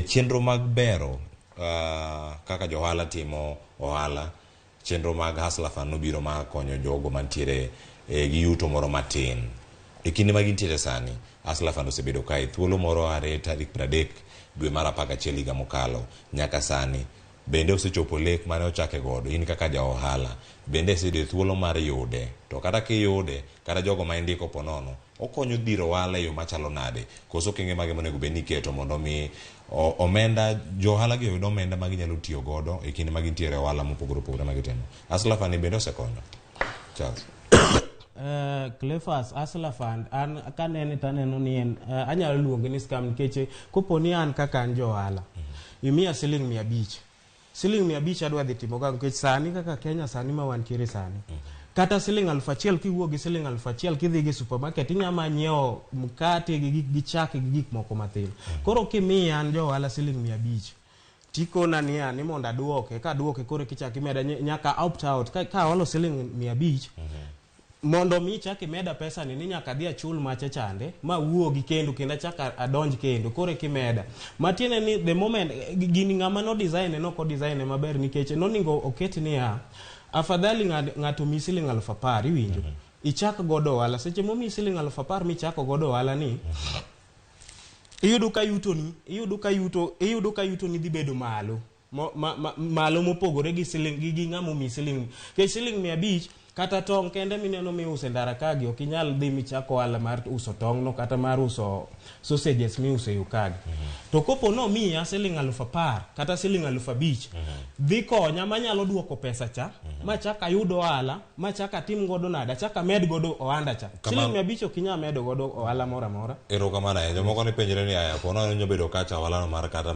Chenro mag bero kaka johala timo ohala, chenro mag Hustler Fund nobiro ma konyo jogo mantiere gi yuto moro matin. E kinde ma gintiere sani, Hustler Fund osebedo kae thuolo moro are tarik 30 dwe mar 11 higa mokalo nyaka sani. Bende osechopo lek mane ochake godo in kaka ja ohala. Bende oseyudo thuolo mar yude. To kata kiyude, kata jogo ma indiko ponono, okonyo dhiro ohala e yo machalo nade. Koso okenge mage monego bed ni iketo mondo mi omenda johala gi oyud omenda ma ginyalo tiyo godo e kinde ma gintiere ohala mopogore opogore ma gitimo. Hustler Fund bende osekonyo. Charles. Cleophas, Hustler Fund an kanene taneno ni en anyalo luonge ni scam nikech koponi an kaka an johala imiya siling 500. Siling 500 adwa dhi timo ga nikech sani kaka Kenya sani ma wantiere sani. Kata siling 1,000 kiwuok gi siling 1,000 kidhi gi supermarket inyama nyiewo mkate gi chak gi gik moko matin. Koro kimiya an johala siling 500 tikona ni an mondo aduoke ka duoke koro kichaki meda nyaka opt out ka walo siling 500 mondo mi chaki meda pesa ni nyaka dhi achul macha chande ma wuogi kendo chaka adonj kendo kore kimeda matiene ni the moment gini ngama no design no ko design maber nikech no ningo oket ni afadhali ngato mi siling 10,000 iwinjo ichak godo wala seche mo mi siling 10,000 mi chako godo wala ni iyudo ka yuto ni dhi bedo malo malo mopogore gi siling gi ngamo mi siling ke siling 500 kata tong kende mineno mi use ndara kagi ok inyal dhi mi chako wala mar uso tong no kata mar uso sausages mi use yukagi to kopo no miya siling 10,000 kata siling 5,000 dhi konya manyalo duoko pesa cha ma chaka yudo wala ma chaka tim godo nada chaka med godo oanda cha siling 500 ok inyal medo godo ohala mora mora. Erokamano jomoko ni penjre ni aya pono nyobedo kacha wala no mar kata